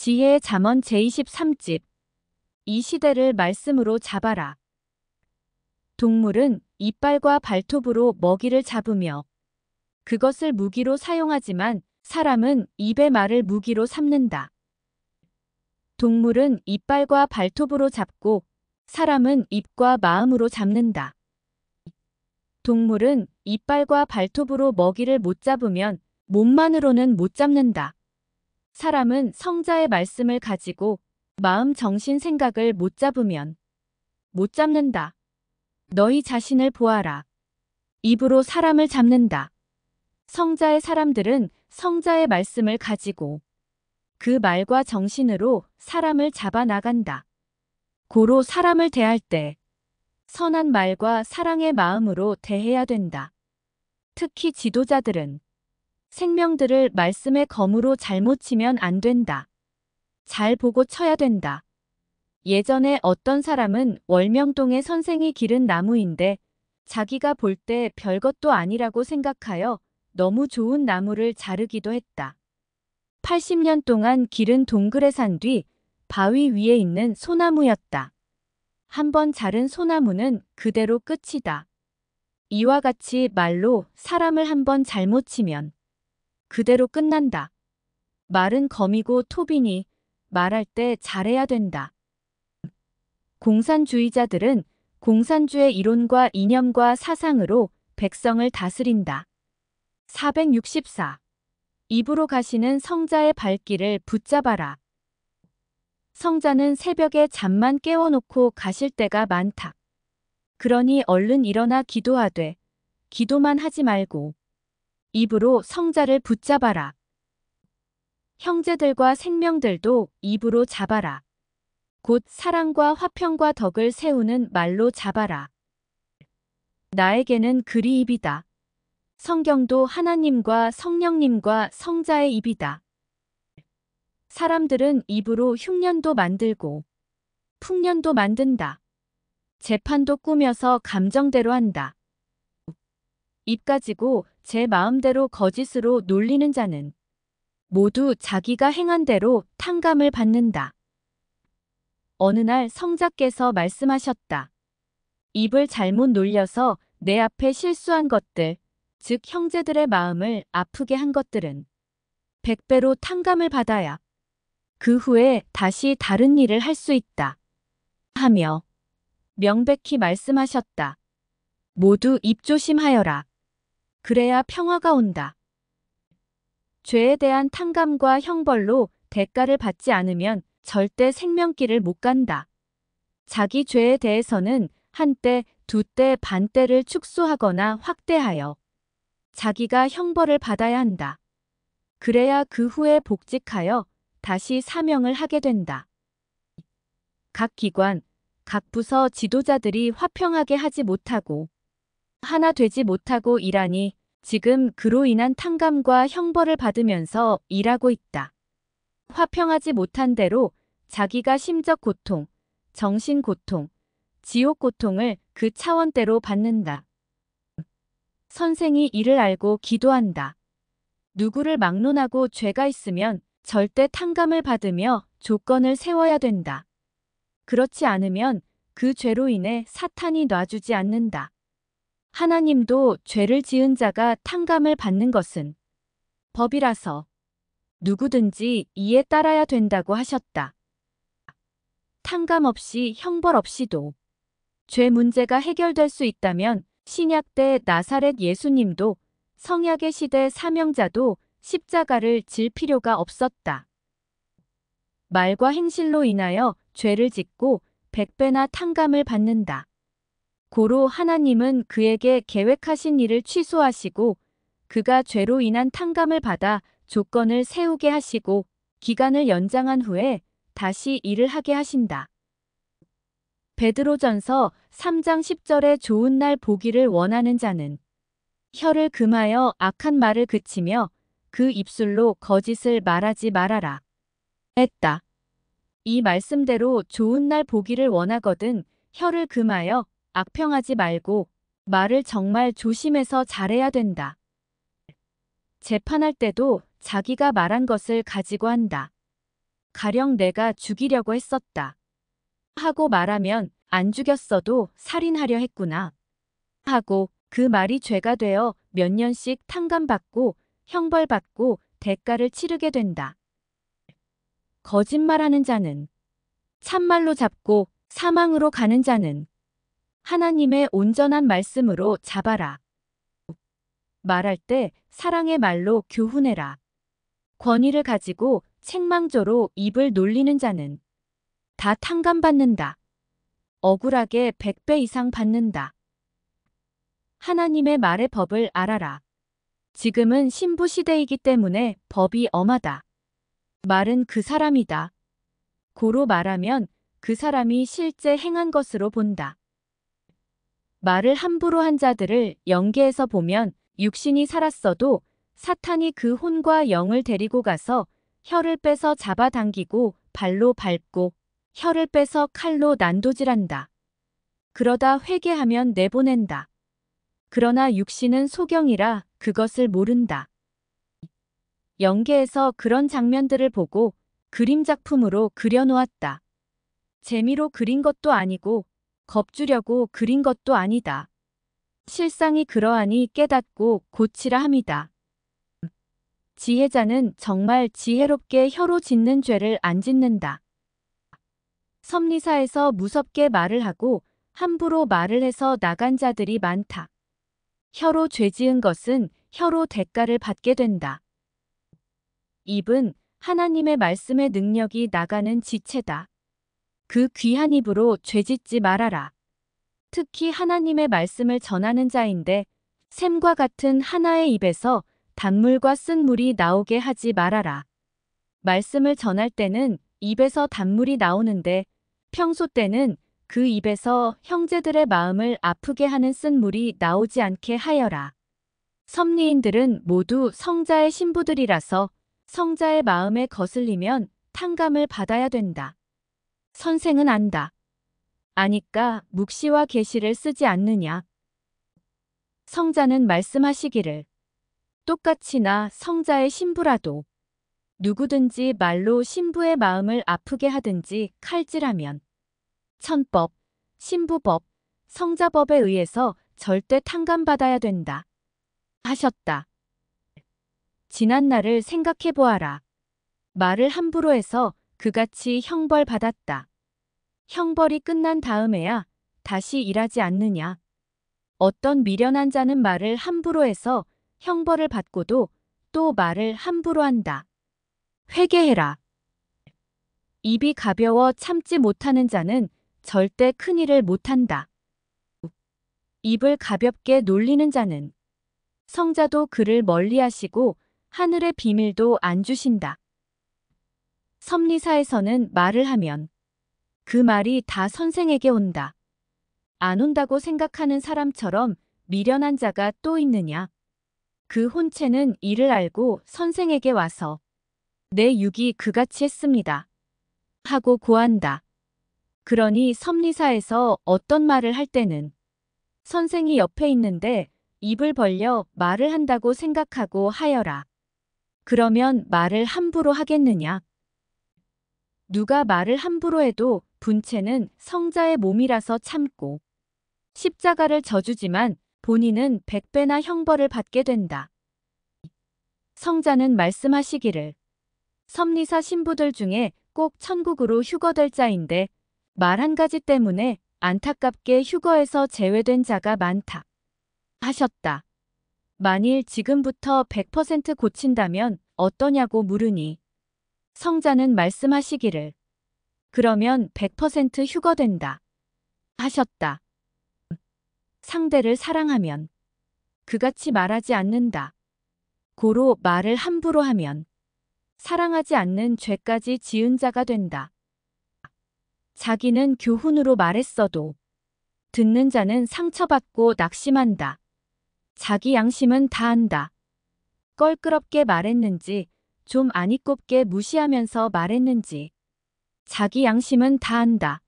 지혜의 잠언 제23집. 이 시대를 말씀으로 잡아라. 동물은 이빨과 발톱으로 먹이를 잡으며 그것을 무기로 사용하지만 사람은 입의 말을 무기로 삼는다. 동물은 이빨과 발톱으로 잡고 사람은 입과 마음으로 잡는다. 동물은 이빨과 발톱으로 먹이를 못 잡으면 몸만으로는 못 잡는다. 사람은 성자의 말씀을 가지고 마음, 정신, 생각을 못 잡으면 못 잡는다. 너희 자신을 보아라. 입으로 사람을 잡는다. 성자의 사람들은 성자의 말씀을 가지고 그 말과 정신으로 사람을 잡아 나간다. 고로 사람을 대할 때 선한 말과 사랑의 마음으로 대해야 된다. 특히 지도자들은 생명들을 말씀의 검으로 잘못 치면 안 된다. 잘 보고 쳐야 된다. 예전에 어떤 사람은 월명동의 선생이 기른 나무인데 자기가 볼 때 별것도 아니라고 생각하여 너무 좋은 나무를 자르기도 했다. 80년 동안 기른 동글에 산 뒤 바위 위에 있는 소나무였다. 한번 자른 소나무는 그대로 끝이다. 이와 같이 말로 사람을 한번 잘못 치면 그대로 끝난다. 말은 검이고 톱이니 말할 때 잘해야 된다. 공산주의자들은 공산주의 이론과 이념과 사상으로 백성을 다스린다. 464. 입으로 가시는 성자의 발길을 붙잡아라. 성자는 새벽에 잠만 깨워놓고 가실 때가 많다. 그러니 얼른 일어나 기도하되 기도만 하지 말고 입으로 성자를 붙잡아라. 형제들과 생명들도 입으로 잡아라. 곧 사랑과 화평과 덕을 세우는 말로 잡아라. 나에게는 글이 입이다. 성경도 하나님과 성령님과 성자의 입이다. 사람들은 입으로 흉년도 만들고 풍년도 만든다. 재판도 꾸며서 감정대로 한다. 입 가지고 제 마음대로 거짓으로 놀리는 자는 모두 자기가 행한 대로 탕감을 받는다. 어느 날 성자께서 말씀하셨다. 입을 잘못 놀려서 내 앞에 실수한 것들, 즉 형제들의 마음을 아프게 한 것들은 100배로 탕감을 받아야 그 후에 다시 다른 일을 할 수 있다. 하며 명백히 말씀하셨다. 모두 입 조심하여라. 그래야 평화가 온다. 죄에 대한 탕감과 형벌로 대가를 받지 않으면 절대 생명길을 못 간다. 자기 죄에 대해서는 한때, 두때, 반때를 축소하거나 확대하여 자기가 형벌을 받아야 한다. 그래야 그 후에 복직하여 다시 사명을 하게 된다. 각 기관, 각 부서 지도자들이 화평하게 하지 못하고 하나 되지 못하고 일하니 지금 그로 인한 탕감과 형벌을 받으면서 일하고 있다. 화평하지 못한 대로 자기가 심적 고통, 정신 고통, 지옥 고통을 그 차원대로 받는다. 선생이 이를 알고 기도한다. 누구를 막론하고 죄가 있으면 절대 탕감을 받으며 조건을 세워야 된다. 그렇지 않으면 그 죄로 인해 사탄이 놔주지 않는다. 하나님도 죄를 지은 자가 탕감을 받는 것은 법이라서 누구든지 이에 따라야 된다고 하셨다. 탕감 없이 형벌 없이도 죄 문제가 해결될 수 있다면 신약 때 나사렛 예수님도 성약의 시대 사명자도 십자가를 질 필요가 없었다. 말과 행실로 인하여 죄를 짓고 100배나 탕감을 받는다. 고로 하나님은 그에게 계획하신 일을 취소하시고 그가 죄로 인한 탕감을 받아 조건을 세우게 하시고 기간을 연장한 후에 다시 일을 하게 하신다. 베드로전서 3장 10절에 좋은 날 보기를 원하는 자는 혀를 금하여 악한 말을 그치며 그 입술로 거짓을 말하지 말아라. 했다. 이 말씀대로 좋은 날 보기를 원하거든 혀를 금하여 악평하지 말고 말을 정말 조심해서 잘해야 된다. 재판할 때도 자기가 말한 것을 가지고 한다. 가령 내가 죽이려고 했었다. 하고 말하면 안 죽였어도 살인하려 했구나. 하고 그 말이 죄가 되어 몇 년씩 탕감받고 형벌받고 대가를 치르게 된다. 거짓말하는 자는 참말로 잡고 사망으로 가는 자는 하나님의 온전한 말씀으로 잡아라. 말할 때 사랑의 말로 교훈해라. 권위를 가지고 책망조로 입을 놀리는 자는 다 탕감받는다. 억울하게 100배 이상 받는다. 하나님의 말의 법을 알아라. 지금은 신부 시대이기 때문에 법이 엄하다. 말은 그 사람이다. 고로 말하면 그 사람이 실제 행한 것으로 본다. 말을 함부로 한 자들을 영계에서 보면 육신이 살았어도 사탄이 그 혼과 영을 데리고 가서 혀를 빼서 잡아당기고 발로 밟고 혀를 빼서 칼로 난도질한다. 그러다 회개하면 내보낸다. 그러나 육신은 소경이라 그것을 모른다. 영계에서 그런 장면들을 보고 그림 작품으로 그려놓았다. 재미로 그린 것도 아니고 겁주려고 그린 것도 아니다. 실상이 그러하니 깨닫고 고치라 함이다. 지혜자는 정말 지혜롭게 혀로 짓는 죄를 안 짓는다. 섭리사에서 무섭게 말을 하고 함부로 말을 해서 나간 자들이 많다. 혀로 죄 지은 것은 혀로 대가를 받게 된다. 입은 하나님의 말씀의 능력이 나가는 지체다. 그 귀한 입으로 죄짓지 말아라. 특히 하나님의 말씀을 전하는 자인데 샘과 같은 하나의 입에서 단물과 쓴 물이 나오게 하지 말아라. 말씀을 전할 때는 입에서 단물이 나오는데 평소 때는 그 입에서 형제들의 마음을 아프게 하는 쓴 물이 나오지 않게 하여라. 섭리인들은 모두 성자의 신부들이라서 성자의 마음에 거슬리면 탕감을 받아야 된다. 선생은 안다. 아니까 묵시와 계시를 쓰지 않느냐. 성자는 말씀하시기를 똑같이나 성자의 신부라도 누구든지 말로 신부의 마음을 아프게 하든지 칼질하면 천법, 신부법, 성자법에 의해서 절대 탕감받아야 된다. 하셨다. 지난 날을 생각해 보아라. 말을 함부로 해서 그같이 형벌 받았다. 형벌이 끝난 다음에야 다시 일하지 않느냐. 어떤 미련한 자는 말을 함부로 해서 형벌을 받고도 또 말을 함부로 한다. 회개해라. 입이 가벼워 참지 못하는 자는 절대 큰 일을 못한다. 입을 가볍게 놀리는 자는 성자도 그를 멀리하시고 하늘의 비밀도 안 주신다. 섭리사에서는 말을 하면 그 말이 다 선생에게 온다. 안 온다고 생각하는 사람처럼 미련한 자가 또 있느냐. 그 혼체는 이를 알고 선생에게 와서 내 육이 그같이 했습니다. 하고 고한다. 그러니 섭리사에서 어떤 말을 할 때는 선생이 옆에 있는데 입을 벌려 말을 한다고 생각하고 하여라. 그러면 말을 함부로 하겠느냐. 누가 말을 함부로 해도 분체는 성자의 몸이라서 참고 십자가를 져주지만 본인은 100배나 형벌을 받게 된다. 성자는 말씀하시기를 섭리사 신부들 중에 꼭 천국으로 휴거될 자인데 말 한 가지 때문에 안타깝게 휴거에서 제외된 자가 많다. 하셨다. 만일 지금부터 100% 고친다면 어떠냐고 물으니 성자는 말씀하시기를 그러면 100% 휴거된다. 하셨다. 상대를 사랑하면 그같이 말하지 않는다. 고로 말을 함부로 하면 사랑하지 않는 죄까지 지은 자가 된다. 자기는 교훈으로 말했어도 듣는 자는 상처받고 낙심한다. 자기 양심은 다 안다. 껄끄럽게 말했는지 좀 아니꼽게 무시하면서 말했는지 자기 양심은 다 안다.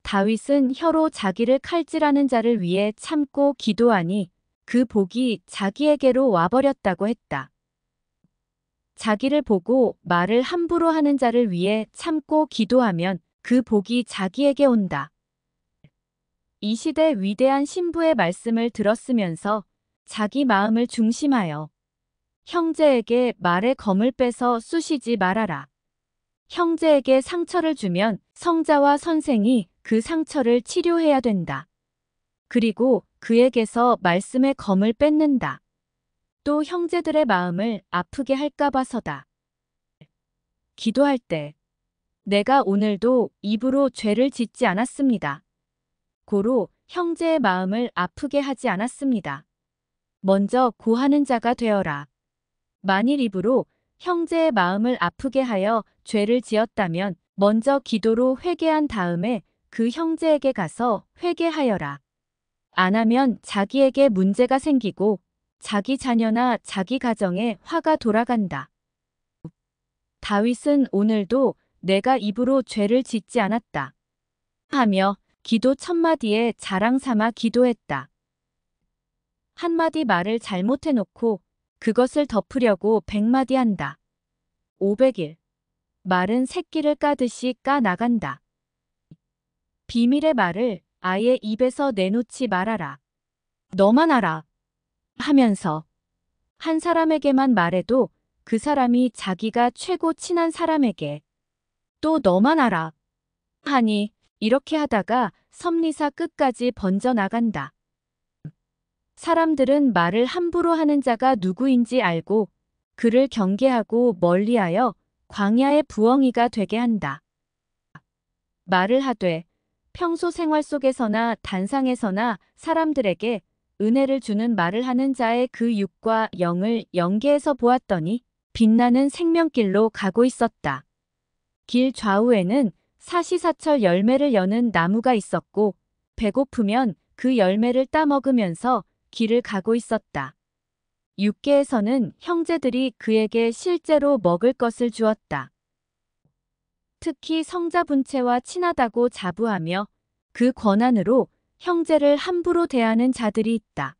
다윗은 혀로 자기를 칼질하는 자를 위해 참고 기도하니 그 복이 자기에게로 와버렸다고 했다. 자기를 보고 말을 함부로 하는 자를 위해 참고 기도하면 그 복이 자기에게 온다. 이 시대 위대한 신부의 말씀을 들었으면서 자기 마음을 중심하여 형제에게 말의 검을 빼서 쑤시지 말아라. 형제에게 상처를 주면 성자와 선생이 그 상처를 치료해야 된다. 그리고 그에게서 말씀의 검을 뺏는다. 또 형제들의 마음을 아프게 할까 봐서다. 기도할 때 내가 오늘도 입으로 죄를 짓지 않았습니다. 고로 형제의 마음을 아프게 하지 않았습니다. 먼저 고하는 자가 되어라. 만일 입으로 형제의 마음을 아프게 하여 죄를 지었다면 먼저 기도로 회개한 다음에 그 형제에게 가서 회개하여라. 안 하면 자기에게 문제가 생기고 자기 자녀나 자기 가정에 화가 돌아간다. 다윗은 오늘도 내가 입으로 죄를 짓지 않았다 하며 기도 1000마디에 자랑 삼아 기도했다. 한마디 말을 잘못해놓고 그것을 덮으려고 100마디 한다. 500일. 말은 새끼를 까듯이 까 나간다. 비밀의 말을 아예 입에서 내놓지 말아라. 너만 알아. 하면서 한 사람에게만 말해도 그 사람이 자기가 최고 친한 사람에게 또 너만 알아. 하니 이렇게 하다가 섭리사 끝까지 번져나간다. 사람들은 말을 함부로 하는 자가 누구인지 알고 그를 경계하고 멀리하여 광야의 부엉이가 되게 한다. 말을 하되 평소 생활 속에서나 단상에서나 사람들에게 은혜를 주는 말을 하는 자의 그 육과 영을 연계해서 보았더니 빛나는 생명길로 가고 있었다. 길 좌우에는 사시사철 열매를 여는 나무가 있었고 배고프면 그 열매를 따먹으면서 길을 가고 있었다. 육계에서는 형제들이 그에게 실제로 먹을 것을 주었다. 특히 성자 분체와 친하다고 자부하며 그 권한으로 형제를 함부로 대하는 자들이 있다.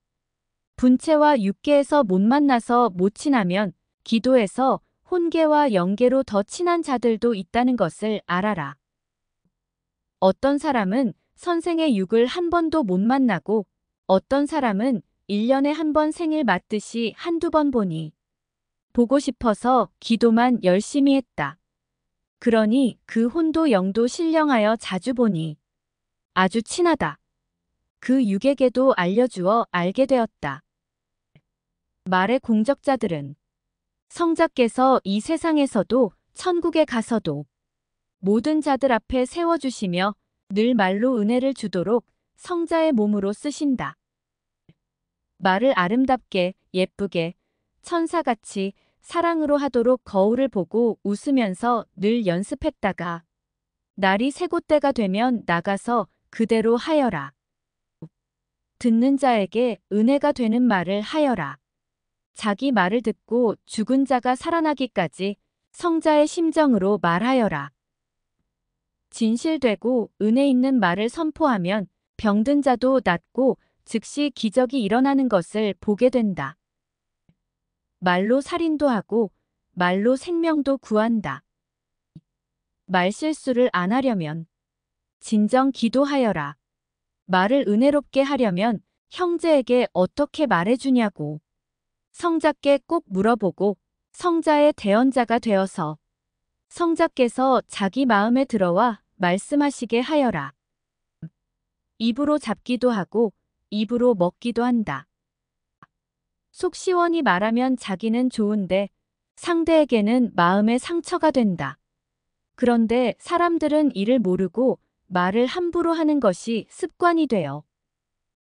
분체와 육계에서 못 만나서 못 친하면 기도에서 혼계와 영계로 더 친한 자들도 있다는 것을 알아라. 어떤 사람은 선생의 육을 한 번도 못 만나고 어떤 사람은 1년에 한 번 생일 맞듯이 한두 번 보니 보고 싶어서 기도만 열심히 했다. 그러니 그 혼도 영도 신령하여 자주 보니 아주 친하다. 그 육에게도 알려주어 알게 되었다. 말의 공적자들은 성자께서 이 세상에서도 천국에 가서도 모든 자들 앞에 세워주시며 늘 말로 은혜를 주도록 성자의 몸으로 쓰신다. 말을 아름답게 예쁘게 천사같이 사랑으로 하도록 거울을 보고 웃으면서 늘 연습했다가 날이 새고 때가 되면 나가서 그대로 하여라. 듣는 자에게 은혜가 되는 말을 하여라. 자기 말을 듣고 죽은 자가 살아나기까지 성자의 심정으로 말하여라. 진실되고 은혜 있는 말을 선포하면 병든 자도 낫고 즉시 기적이 일어나는 것을 보게 된다. 말로 살인도 하고 말로 생명도 구한다. 말실수를 안 하려면 진정 기도하여라. 말을 은혜롭게 하려면 형제에게 어떻게 말해주냐고 성자께 꼭 물어보고 성자의 대언자가 되어서 성자께서 자기 마음에 들어와 말씀하시게 하여라. 입으로 잡기도 하고 입으로 먹기도 한다. 속 시원히 말하면 자기는 좋은데 상대에게는 마음의 상처가 된다. 그런데 사람들은 이를 모르고 말을 함부로 하는 것이 습관이 되어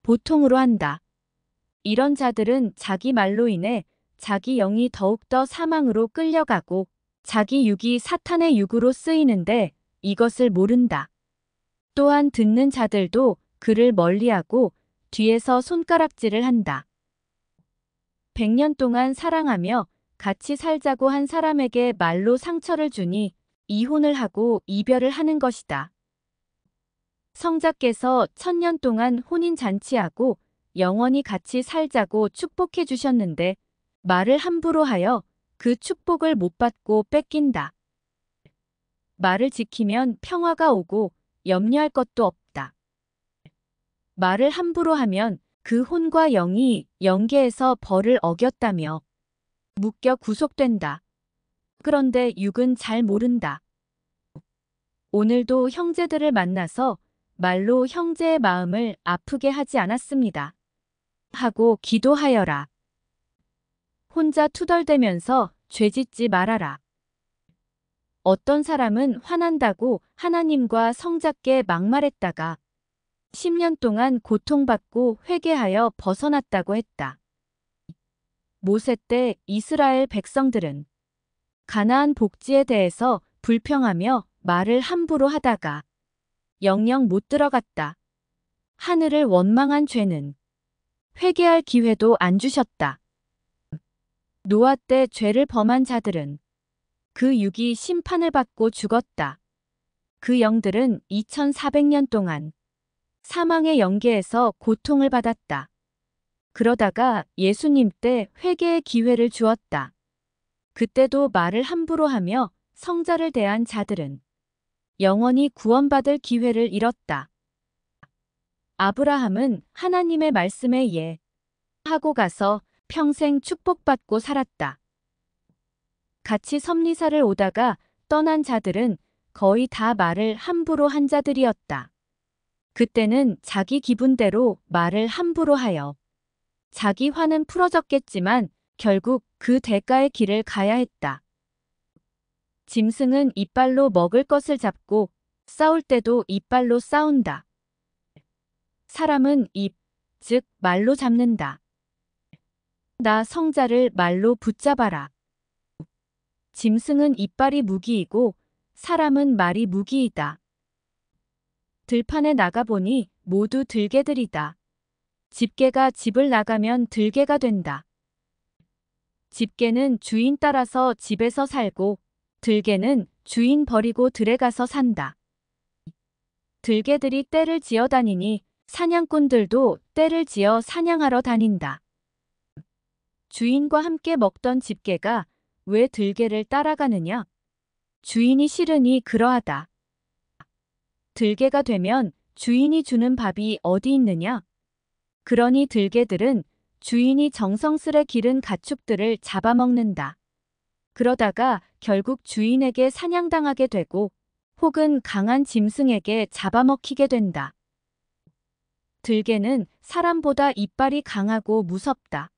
보통으로 한다. 이런 자들은 자기 말로 인해 자기 영이 더욱더 사망으로 끌려가고 자기 육이 사탄의 육으로 쓰이는데 이것을 모른다. 또한 듣는 자들도 그를 멀리하고 뒤에서 손가락질을 한다. 100년 동안 사랑하며 같이 살자고 한 사람에게 말로 상처를 주니 이혼을 하고 이별을 하는 것이다. 성자께서 1000년 동안 혼인잔치하고 영원히 같이 살자고 축복해 주셨는데 말을 함부로 하여 그 축복을 못 받고 뺏긴다. 말을 지키면 평화가 오고 염려할 것도 없다. 말을 함부로 하면 그 혼과 영이 영계에서 벌을 어겼다며 묶여 구속된다. 그런데 육은 잘 모른다. 오늘도 형제들을 만나서 말로 형제의 마음을 아프게 하지 않았습니다. 하고 기도하여라. 혼자 투덜대면서 죄짓지 말아라. 어떤 사람은 화난다고 하나님과 성작게 막말했다가 10년 동안 고통받고 회개하여 벗어났다고 했다. 모세 때 이스라엘 백성들은 가나안 복지에 대해서 불평하며 말을 함부로 하다가 영영 못 들어갔다. 하늘을 원망한 죄는 회개할 기회도 안 주셨다. 노아 때 죄를 범한 자들은 그 육이 심판을 받고 죽었다. 그 영들은 2400년 동안 사망의 영계에서 고통을 받았다. 그러다가 예수님 때 회개의 기회를 주었다. 그때도 말을 함부로 하며 성자를 대한 자들은 영원히 구원받을 기회를 잃었다. 아브라함은 하나님의 말씀에 하고 가서 평생 축복받고 살았다. 같이 섭리사를 오다가 떠난 자들은 거의 다 말을 함부로 한 자들이었다. 그때는 자기 기분대로 말을 함부로 하여 자기 화는 풀어졌겠지만 결국 그 대가의 길을 가야 했다. 짐승은 이빨로 먹을 것을 잡고 싸울 때도 이빨로 싸운다. 사람은 입, 즉 말로 잡는다. 나 성자를 말로 붙잡아라. 짐승은 이빨이 무기이고 사람은 말이 무기이다. 들판에 나가보니 모두 들개들이다. 집게가 집을 나가면 들개가 된다. 집게는 주인 따라서 집에서 살고 들개는 주인 버리고 들에 가서 산다. 들개들이 떼를 지어 다니니 사냥꾼들도 떼를 지어 사냥하러 다닌다. 주인과 함께 먹던 집게가 왜 들개를 따라가느냐? 주인이 싫으니 그러하다. 들개가 되면 주인이 주는 밥이 어디 있느냐? 그러니 들개들은 주인이 정성스레 기른 가축들을 잡아먹는다. 그러다가 결국 주인에게 사냥당하게 되고 혹은 강한 짐승에게 잡아먹히게 된다. 들개는 사람보다 이빨이 강하고 무섭다.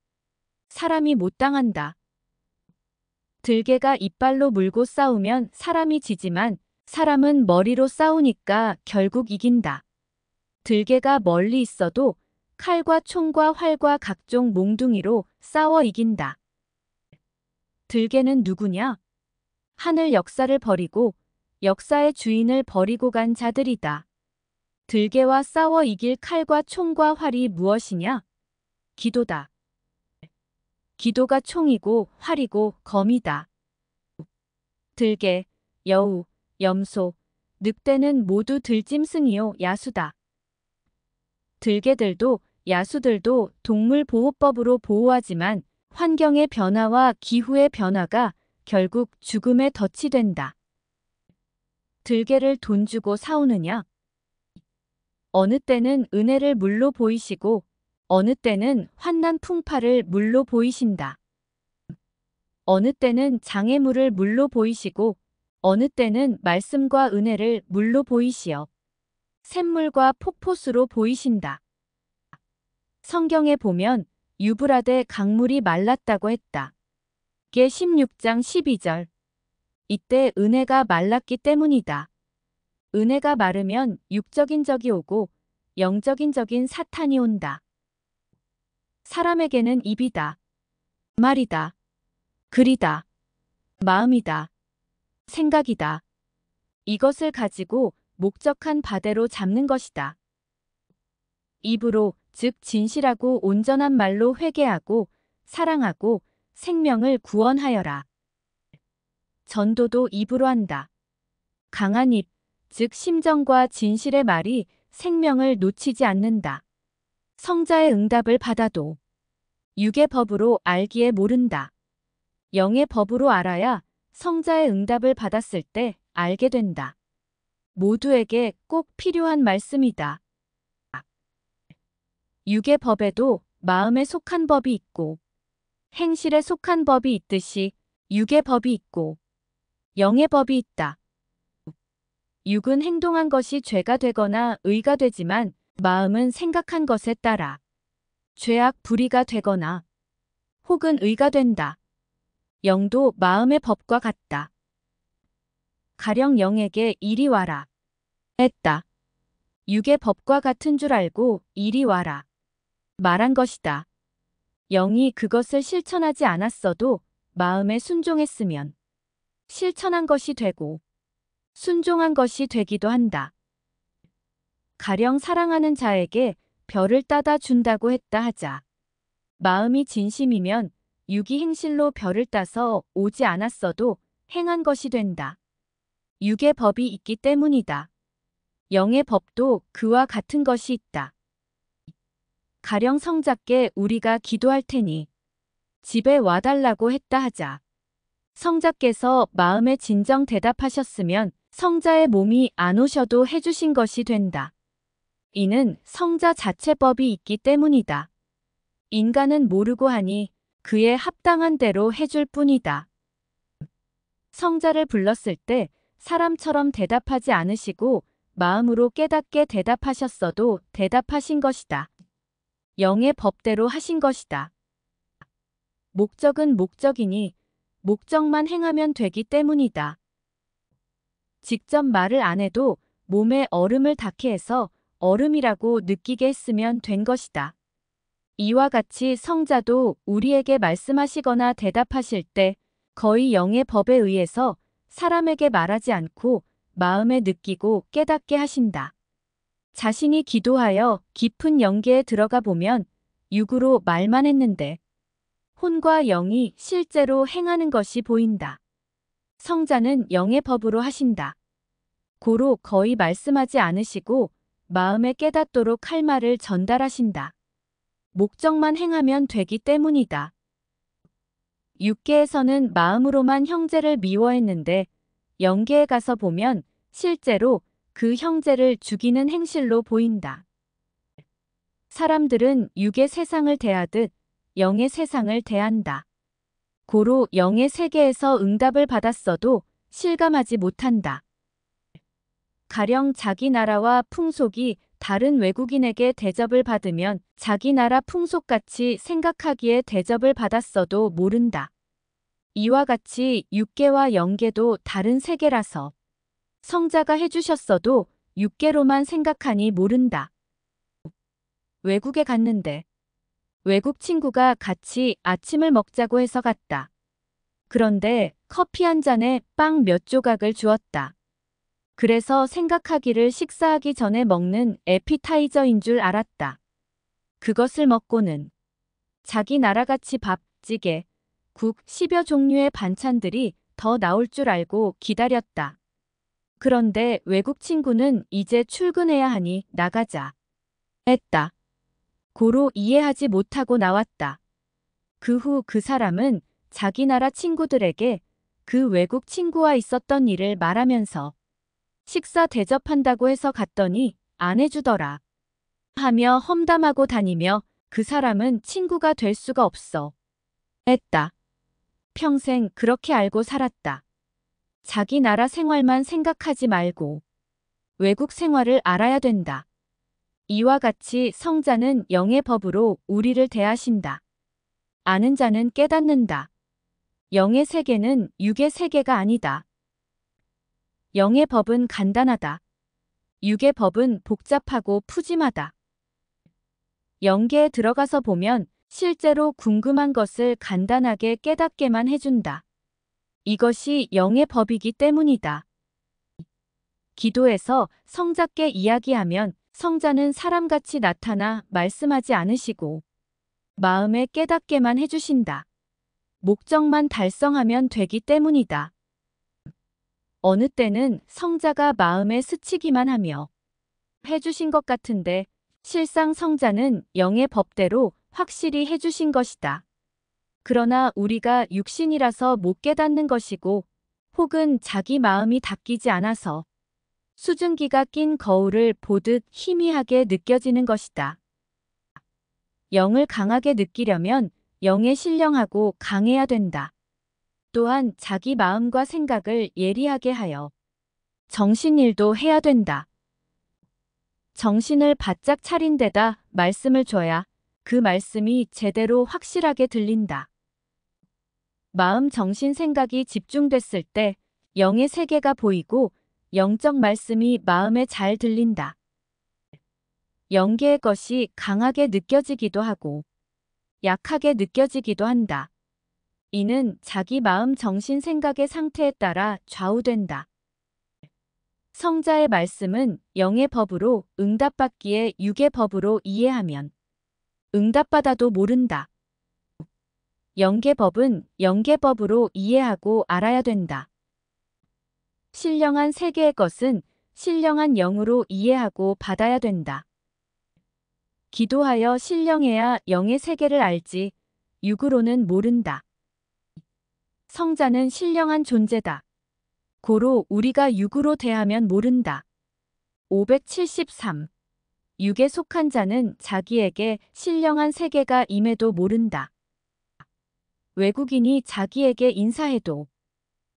사람이 못 당한다. 들개가 이빨로 물고 싸우면 사람이 지지만 사람은 머리로 싸우니까 결국 이긴다. 들개가 멀리 있어도 칼과 총과 활과 각종 몽둥이로 싸워 이긴다. 들개는 누구냐? 하늘 역사를 버리고 역사의 주인을 버리고 간 자들이다. 들개와 싸워 이길 칼과 총과 활이 무엇이냐? 기도다. 기도가 총이고 활이고 검이다. 들개, 여우, 염소, 늑대는 모두 들짐승이요 야수다. 들개들도 야수들도 동물보호법으로 보호하지만 환경의 변화와 기후의 변화가 결국 죽음에 덫이 된다. 들개를 돈 주고 사오느냐? 어느 때는 은혜를 물로 보이시고 어느 때는 환난 풍파를 물로 보이신다. 어느 때는 장애물을 물로 보이시고 어느 때는 말씀과 은혜를 물로 보이시어 샘물과 폭포수로 보이신다. 성경에 보면 유브라데 강물이 말랐다고 했다. 게 16장 12절. 이때 은혜가 말랐기 때문이다. 은혜가 마르면 육적인 적이 오고 영적인 적인 사탄이 온다. 사람에게는 입이다. 말이다. 글이다. 마음이다. 생각이다. 이것을 가지고 목적한 바대로 잡는 것이다. 입으로 즉 진실하고 온전한 말로 회개하고 사랑하고 생명을 구원하여라. 전도도 입으로 한다. 강한 입, 즉 심정과 진실의 말이 생명을 놓치지 않는다. 성자의 응답을 받아도 육의 법으로 알기에 모른다. 영의 법으로 알아야 성자의 응답을 받았을 때 알게 된다. 모두에게 꼭 필요한 말씀이다. 육의 법에도 마음에 속한 법이 있고 행실에 속한 법이 있듯이 육의 법이 있고 영의 법이 있다. 육은 행동한 것이 죄가 되거나 의가 되지만 마음은 생각한 것에 따라 죄악 불의가 되거나 혹은 의가 된다. 영도 마음의 법과 같다. 가령 영에게 이리 와라 했다. 육의 법과 같은 줄 알고 이리 와라 말한 것이다. 영이 그것을 실천하지 않았어도 마음에 순종했으면 실천한 것이 되고 순종한 것이 되기도 한다. 가령 사랑하는 자에게 별을 따다 준다고 했다 하자. 마음이 진심이면 육이 행실로 별을 따서 오지 않았어도 행한 것이 된다. 육의 법이 있기 때문이다. 영의 법도 그와 같은 것이 있다. 가령 성자께 우리가 기도할 테니 집에 와달라고 했다 하자. 성자께서 마음에 진정 대답하셨으면 성자의 몸이 안 오셔도 해주신 것이 된다. 이는 성자 자체법이 있기 때문이다. 인간은 모르고 하니 그에 합당한 대로 해줄 뿐이다. 성자를 불렀을 때 사람처럼 대답하지 않으시고 마음으로 깨닫게 대답하셨어도 대답하신 것이다. 영의 법대로 하신 것이다. 목적은 목적이니 목적만 행하면 되기 때문이다. 직접 말을 안 해도 몸에 얼음을 닿게 해서 얼음이라고 느끼게 했으면 된 것이다. 이와 같이 성자도 우리에게 말씀하시거나 대답하실 때 거의 영의 법에 의해서 사람에게 말하지 않고 마음에 느끼고 깨닫게 하신다. 자신이 기도하여 깊은 영계에 들어가 보면 육으로 말만 했는데 혼과 영이 실제로 행하는 것이 보인다. 성자는 영의 법으로 하신다. 고로 거의 말씀하지 않으시고 마음에 깨닫도록 할 말을 전달하신다. 목적만 행하면 되기 때문이다. 육계에서는 마음으로만 형제를 미워했는데 영계에 가서 보면 실제로 그 형제를 죽이는 행실로 보인다. 사람들은 육의 세상을 대하듯 영의 세상을 대한다. 고로 영의 세계에서 응답을 받았어도 실감하지 못한다. 가령 자기 나라와 풍속이 다른 외국인에게 대접을 받으면 자기 나라 풍속같이 생각하기에 대접을 받았어도 모른다. 이와 같이 육계와 영계도 다른 세계라서 성자가 해주셨어도 육계로만 생각하니 모른다. 외국에 갔는데 외국 친구가 같이 아침을 먹자고 해서 갔다. 그런데 커피 한 잔에 빵 몇 조각을 주었다. 그래서 생각하기를 식사하기 전에 먹는 에피타이저인 줄 알았다. 그것을 먹고는 자기 나라같이 밥, 찌개, 국, 10여 종류의 반찬들이 더 나올 줄 알고 기다렸다. 그런데 외국 친구는 이제 출근해야 하니 나가자 했다. 고로 이해하지 못하고 나왔다. 그 후 그 사람은 자기 나라 친구들에게 그 외국 친구와 있었던 일을 말하면서 식사 대접한다고 해서 갔더니 안 해주더라 하며 험담하고 다니며 그 사람은 친구가 될 수가 없어 했다. 평생 그렇게 알고 살았다. 자기 나라 생활만 생각하지 말고 외국 생활을 알아야 된다. 이와 같이 성자는 영의 법으로 우리를 대하신다. 아는 자는 깨닫는다. 영의 세계는 육의 세계가 아니다. 영의 법은 간단하다. 육의 법은 복잡하고 푸짐하다. 영계에 들어가서 보면 실제로 궁금한 것을 간단하게 깨닫게만 해준다. 이것이 영의 법이기 때문이다. 기도에서 성자께 이야기하면 성자는 사람같이 나타나 말씀하지 않으시고 마음에 깨닫게만 해주신다. 목적만 달성하면 되기 때문이다. 어느 때는 성자가 마음에 스치기만 하며 해주신 것 같은데 실상 성자는 영의 법대로 확실히 해주신 것이다. 그러나 우리가 육신이라서 못 깨닫는 것이고 혹은 자기 마음이 닦이지 않아서 수증기가 낀 거울을 보듯 희미하게 느껴지는 것이다. 영을 강하게 느끼려면 영에 신령하고 강해야 된다. 또한 자기 마음과 생각을 예리하게 하여 정신일도 해야 된다. 정신을 바짝 차린 데다 말씀을 줘야 그 말씀이 제대로 확실하게 들린다. 마음, 정신, 생각이 집중됐을 때 영의 세계가 보이고 영적 말씀이 마음에 잘 들린다. 영계의 것이 강하게 느껴지기도 하고 약하게 느껴지기도 한다. 이는 자기 마음, 정신, 생각의 상태에 따라 좌우된다. 성자의 말씀은 영의 법으로 응답받기에 육의 법으로 이해하면 응답받아도 모른다. 영계 법은 영계 법으로 이해하고 알아야 된다. 신령한 세계의 것은 신령한 영으로 이해하고 받아야 된다. 기도하여 신령해야 영의 세계를 알지 육으로는 모른다. 성자는 신령한 존재다. 고로 우리가 육으로 대하면 모른다. 573. 육에 속한 자는 자기에게 신령한 세계가 임해도 모른다. 외국인이 자기에게 인사해도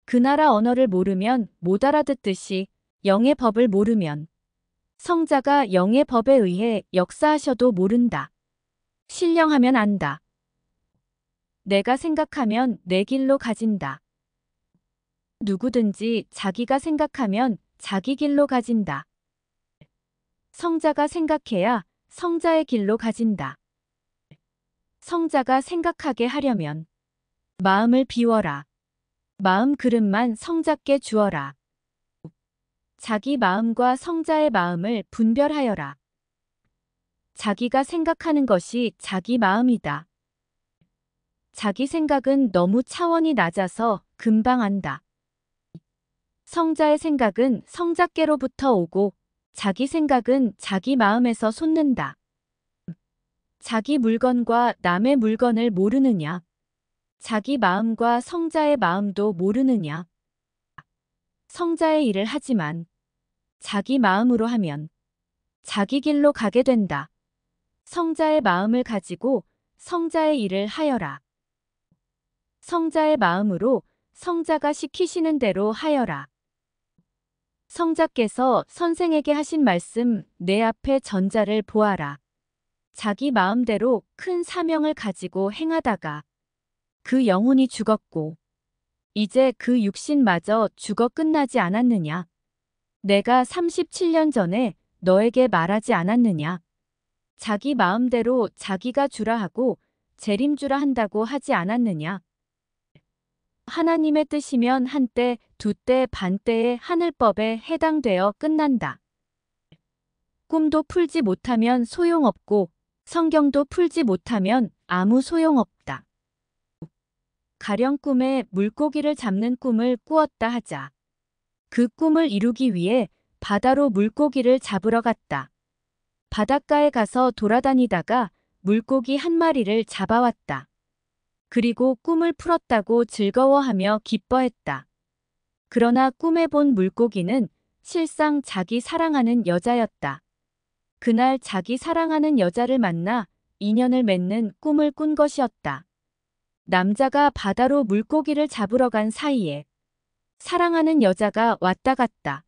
그 나라 언어를 모르면 못 알아듣듯이 영의 법을 모르면 성자가 영의 법에 의해 역사하셔도 모른다. 신령하면 안다. 내가 생각하면 내 길로 가진다. 누구든지 자기가 생각하면 자기 길로 가진다. 성자가 생각해야 성자의 길로 가진다. 성자가 생각하게 하려면 마음을 비워라. 마음 그릇만 성자께 주어라. 자기 마음과 성자의 마음을 분별하여라. 자기가 생각하는 것이 자기 마음이다. 자기 생각은 너무 차원이 낮아서 금방 안다. 성자의 생각은 성자께로부터 오고 자기 생각은 자기 마음에서 솟는다. 자기 물건과 남의 물건을 모르느냐? 자기 마음과 성자의 마음도 모르느냐? 성자의 일을 하지만 자기 마음으로 하면 자기 길로 가게 된다. 성자의 마음을 가지고 성자의 일을 하여라. 성자의 마음으로 성자가 시키시는 대로 하여라. 성자께서 선생에게 하신 말씀 내 앞에 전자를 보아라. 자기 마음대로 큰 사명을 가지고 행하다가 그 영혼이 죽었고 이제 그 육신마저 죽어 끝나지 않았느냐? 내가 37년 전에 너에게 말하지 않았느냐? 자기 마음대로 자기가 주라 하고 재림주라 한다고 하지 않았느냐? 하나님의 뜻이면 한때, 두때, 반때의 하늘법에 해당되어 끝난다. 꿈도 풀지 못하면 소용없고 성경도 풀지 못하면 아무 소용없다. 가령 꿈에 물고기를 잡는 꿈을 꾸었다 하자. 그 꿈을 이루기 위해 바다로 물고기를 잡으러 갔다. 바닷가에 가서 돌아다니다가 물고기 한 마리를 잡아왔다. 그리고 꿈을 풀었다고 즐거워하며 기뻐했다. 그러나 꿈에 본 물고기는 실상 자기 사랑하는 여자였다. 그날 자기 사랑하는 여자를 만나 인연을 맺는 꿈을 꾼 것이었다. 남자가 바다로 물고기를 잡으러 간 사이에 사랑하는 여자가 왔다 갔다.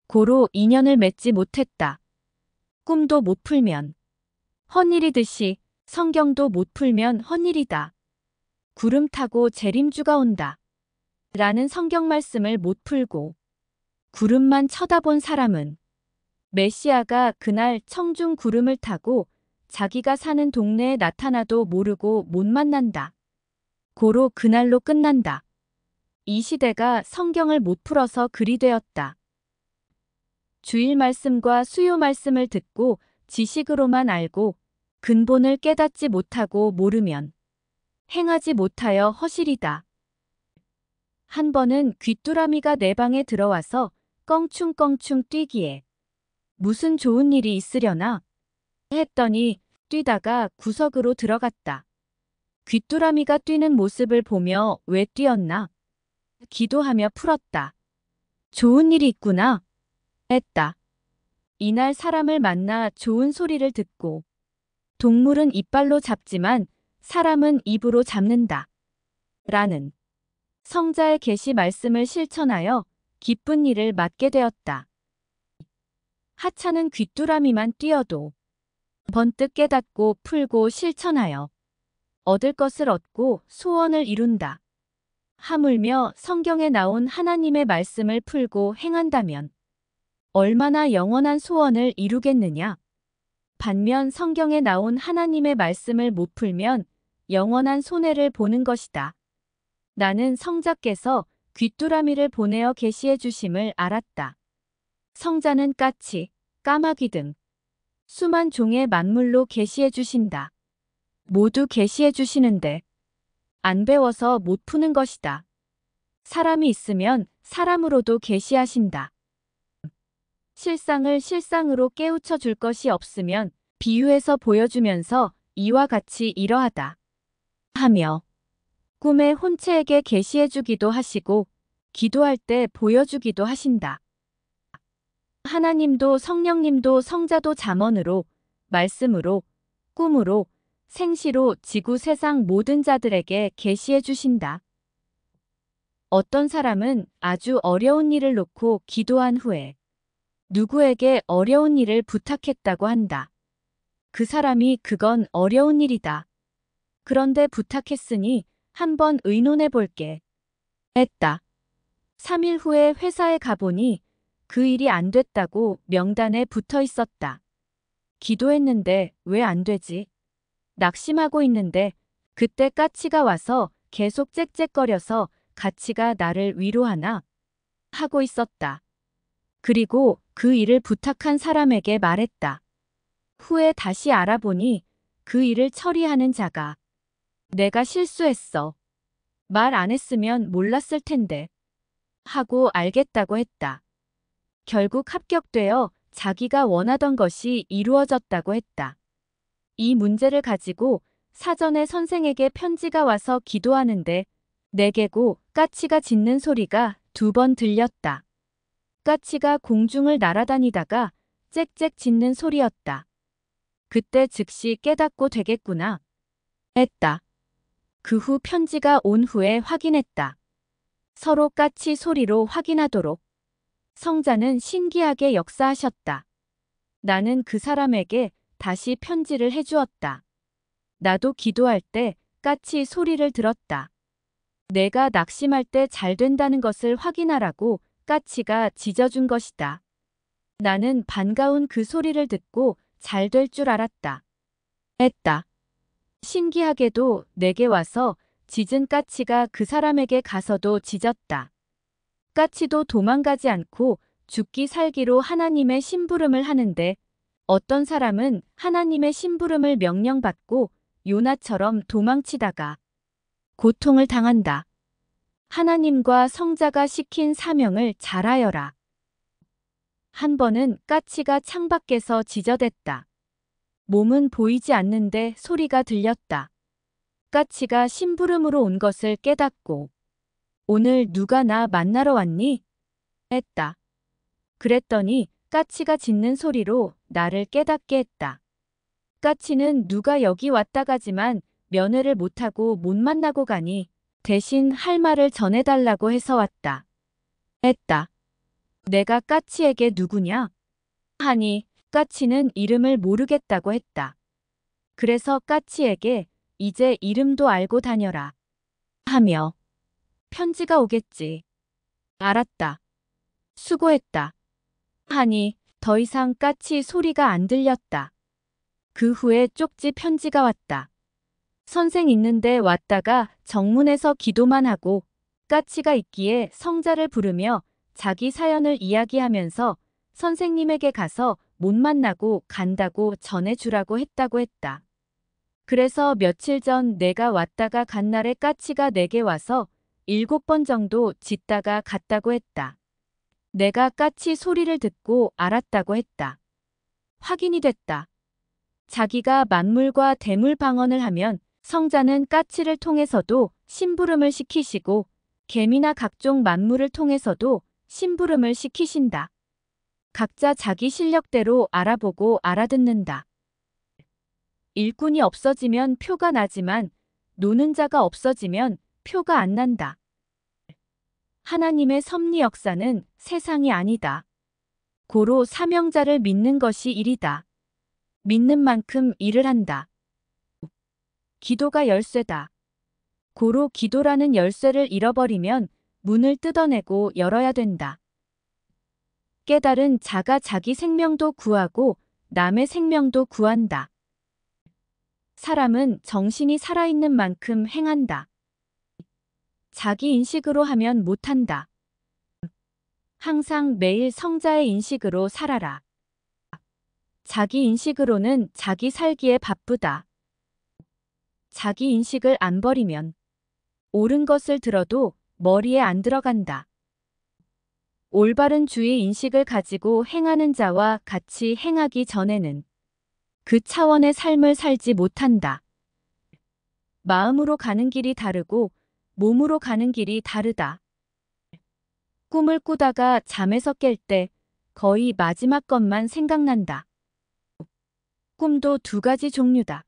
고로 인연을 맺지 못했다. 꿈도 못 풀면 헛일이듯이 성경도 못 풀면 헛일이다. 구름 타고 재림주가 온다. 라는 성경 말씀을 못 풀고 구름만 쳐다본 사람은 메시아가 그날 청중 구름을 타고 자기가 사는 동네에 나타나도 모르고 못 만난다. 고로 그날로 끝난다. 이 시대가 성경을 못 풀어서 그리 되었다. 주일 말씀과 수요 말씀을 듣고 지식으로만 알고 근본을 깨닫지 못하고 모르면 행하지 못하여 허실이다. 한 번은 귀뚜라미가 내 방에 들어와서 껑충껑충 뛰기에 무슨 좋은 일이 있으려나 했더니 뛰다가 구석으로 들어갔다. 귀뚜라미가 뛰는 모습을 보며 왜 뛰었나? 기도하며 풀었다. 좋은 일이 있구나. 했다. 이날 사람을 만나 좋은 소리를 듣고 동물은 이빨로 잡지만 사람은 입으로 잡는다. 라는 성자의 계시 말씀을 실천하여 기쁜 일을 맡게 되었다. 하찮은 귀뚜라미만 뛰어도 번뜩 깨닫고 풀고 실천하여 얻을 것을 얻고 소원을 이룬다. 하물며 성경에 나온 하나님의 말씀을 풀고 행한다면 얼마나 영원한 소원을 이루겠느냐. 반면 성경에 나온 하나님의 말씀을 못 풀면 영원한 손해를 보는 것이다. 나는 성자께서 귀뚜라미를 보내어 계시해 주심을 알았다. 성자는 까치, 까마귀 등 수만 종의 만물로 계시해 주신다. 모두 계시해 주시는데 안 배워서 못 푸는 것이다. 사람이 있으면 사람으로도 계시하신다. 실상을 실상으로 깨우쳐 줄 것이 없으면 비유해서 보여주면서 이와 같이 이러하다 하며 꿈에 혼체에게 계시해 주기도 하시고 기도할 때 보여주기도 하신다. 하나님도 성령님도 성자도 잠언으로, 말씀으로, 꿈으로, 생시로 지구 세상 모든 자들에게 계시해 주신다. 어떤 사람은 아주 어려운 일을 놓고 기도한 후에 누구에게 어려운 일을 부탁했다고 한다. 그 사람이 그건 어려운 일이다. 그런데 부탁했으니 한번 의논해 볼게. 했다. 3일 후에 회사에 가보니 그 일이 안 됐다고 명단에 붙어 있었다. 기도했는데 왜 안 되지? 낙심하고 있는데 그때 까치가 와서 계속 짹짹거려서 까치가 나를 위로하나 하고 있었다. 그리고 그 일을 부탁한 사람에게 말했다. 후에 다시 알아보니 그 일을 처리하는 자가 내가 실수했어. 말 안 했으면 몰랐을 텐데 하고 알겠다고 했다. 결국 합격되어 자기가 원하던 것이 이루어졌다고 했다. 이 문제를 가지고 사전에 선생에게 편지가 와서 기도하는데 내게고 까치가 짖는 소리가 2번 들렸다. 까치가 공중을 날아다니다가 짹짹 짖는 소리였다. 그때 즉시 깨닫고 되겠구나 했다. 그 후 편지가 온 후에 확인했다. 서로 까치 소리로 확인하도록. 성자는 신기하게 역사하셨다. 나는 그 사람에게 다시 편지를 해주었다. 나도 기도할 때 까치 소리를 들었다. 내가 낙심할 때 잘 된다는 것을 확인하라고 까치가 짖어준 것이다. 나는 반가운 그 소리를 듣고 잘 될 줄 알았다. 했다. 신기하게도 내게 와서 짖은 까치가 그 사람에게 가서도 짖었다. 까치도 도망가지 않고 죽기 살기로 하나님의 심부름을 하는데 어떤 사람은 하나님의 심부름을 명령받고 요나처럼 도망치다가 고통을 당한다. 하나님과 성자가 시킨 사명을 잘하여라. 한 번은 까치가 창밖에서 짖어댔다. 몸은 보이지 않는데 소리가 들렸다. 까치가 심부름으로 온 것을 깨닫고 오늘 누가 나 만나러 왔니? 했다. 그랬더니 까치가 짖는 소리로 나를 깨닫게 했다. 까치는 누가 여기 왔다 가지만 면회를 못하고 못 만나고 가니 대신 할 말을 전해달라고 해서 왔다. 했다. 내가 까치에게 누구냐? 하니 까치는 이름을 모르겠다고 했다. 그래서 까치에게 이제 이름도 알고 다녀라 하며 편지가 오겠지. 알았다. 수고했다. 하니 더 이상 까치 소리가 안 들렸다. 그 후에 쪽지 편지가 왔다. 선생 있는데 왔다가 정문에서 기도만 하고 까치가 있기에 성자를 부르며 자기 사연을 이야기하면서 선생님에게 가서 못 만나고 간다고 전해주라고 했다고 했다. 그래서 며칠 전 내가 왔다가 간 날에 까치가 내게 와서 7번 정도 짖다가 갔다고 했다. 내가 까치 소리를 듣고 알았다고 했다. 확인이 됐다. 자기가 만물과 대물 방언을 하면 성자는 까치를 통해서도 심부름을 시키시고 개미나 각종 만물을 통해서도 심부름을 시키신다. 각자 자기 실력대로 알아보고 알아듣는다. 일꾼이 없어지면 표가 나지만 노는 자가 없어지면 표가 안 난다. 하나님의 섭리 역사는 세상이 아니다. 고로 사명자를 믿는 것이 일이다. 믿는 만큼 일을 한다. 기도가 열쇠다. 고로 기도라는 열쇠를 잃어버리면 문을 뜯어내고 열어야 된다. 깨달은 자가 자기 생명도 구하고 남의 생명도 구한다. 사람은 정신이 살아있는 만큼 행한다. 자기 인식으로 하면 못한다. 항상 매일 성자의 인식으로 살아라. 자기 인식으로는 자기 살기에 바쁘다. 자기 인식을 안 버리면 옳은 것을 들어도 머리에 안 들어간다. 올바른 주의 인식을 가지고 행하는 자와 같이 행하기 전에는 그 차원의 삶을 살지 못한다. 마음으로 가는 길이 다르고 몸으로 가는 길이 다르다. 꿈을 꾸다가 잠에서 깰 때 거의 마지막 것만 생각난다. 꿈도 두 가지 종류다.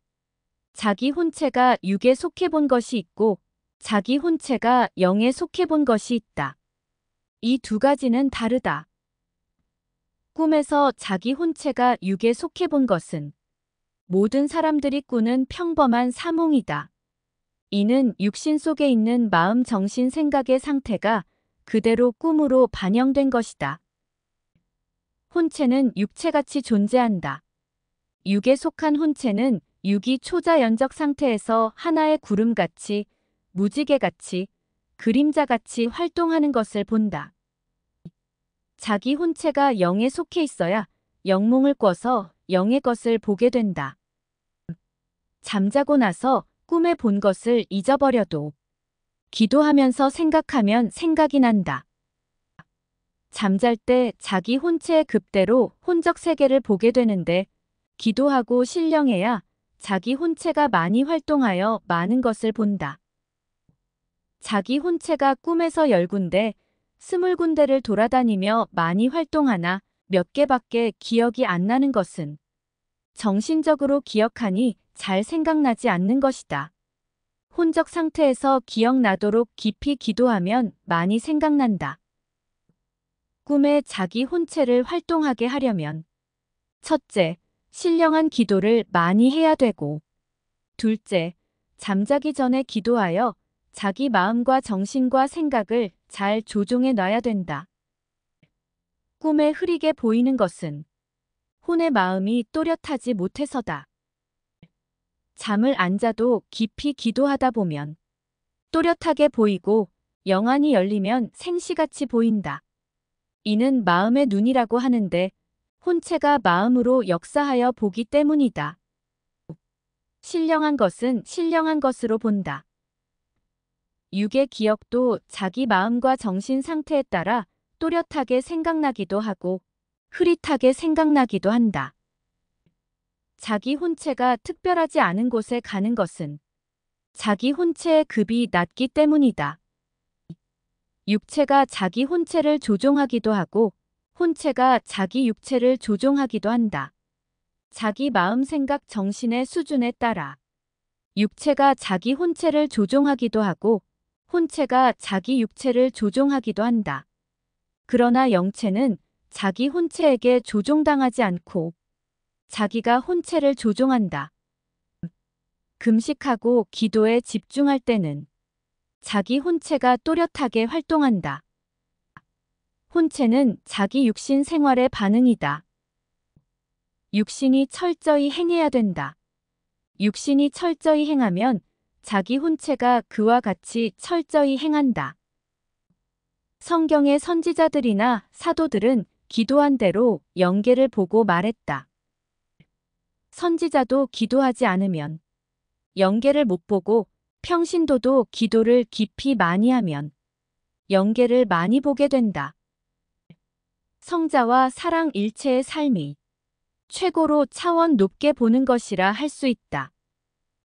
자기 혼체가 육에 속해 본 것이 있고 자기 혼체가 영에 속해 본 것이 있다. 이 두 가지는 다르다. 꿈에서 자기 혼체가 육에 속해 본 것은 모든 사람들이 꾸는 평범한 사몽이다. 이는 육신 속에 있는 마음, 정신, 생각의 상태가 그대로 꿈으로 반영된 것이다. 혼체는 육체같이 존재한다. 육에 속한 혼체는 육이 초자연적 상태에서 하나의 구름같이, 무지개같이, 그림자같이 활동하는 것을 본다. 자기 혼체가 영에 속해 있어야 영몽을 꿔서 영의 것을 보게 된다. 잠자고 나서 꿈에 본 것을 잊어버려도 기도하면서 생각하면 생각이 난다. 잠잘 때 자기 혼체의 급대로 혼적 세계를 보게 되는데 기도하고 신령해야 자기 혼체가 많이 활동하여 많은 것을 본다. 자기 혼체가 꿈에서 10군데, 20군데를 돌아다니며 많이 활동하나 몇 개밖에 기억이 안 나는 것은 정신적으로 기억하니 잘 생각나지 않는 것이다. 혼적 상태에서 기억나도록 깊이 기도하면 많이 생각난다. 꿈에 자기 혼체를 활동하게 하려면 첫째, 신령한 기도를 많이 해야 되고 둘째, 잠자기 전에 기도하여 자기 마음과 정신과 생각을 잘 조종해 놔야 된다. 꿈에 흐리게 보이는 것은 혼의 마음이 또렷하지 못해서다. 잠을 안 자도 깊이 기도하다 보면 또렷하게 보이고 영안이 열리면 생시같이 보인다. 이는 마음의 눈이라고 하는데 혼체가 마음으로 역사하여 보기 때문이다. 신령한 것은 신령한 것으로 본다. 육의 기억도 자기 마음과 정신 상태에 따라 또렷하게 생각나기도 하고 흐릿하게 생각나기도 한다. 자기 혼체가 특별하지 않은 곳에 가는 것은 자기 혼체의 급이 낮기 때문이다. 육체가 자기 혼체를 조종하기도 하고 혼체가 자기 육체를 조종하기도 한다. 자기 마음, 생각, 정신의 수준에 따라 육체가 자기 혼체를 조종하기도 하고 혼체가 자기 육체를 조종하기도 한다. 그러나 영체는 자기 혼체에게 조종당하지 않고 자기가 혼체를 조종한다. 금식하고 기도에 집중할 때는 자기 혼체가 또렷하게 활동한다. 혼체는 자기 육신 생활의 반응이다. 육신이 철저히 행해야 된다. 육신이 철저히 행하면 자기 혼체가 그와 같이 철저히 행한다. 성경의 선지자들이나 사도들은 기도한 대로 영계를 보고 말했다. 선지자도 기도하지 않으면 영계를 못 보고 평신도도 기도를 깊이 많이 하면 영계를 많이 보게 된다. 성자와 사랑 일체의 삶이 최고로 차원 높게 보는 것이라 할 수 있다.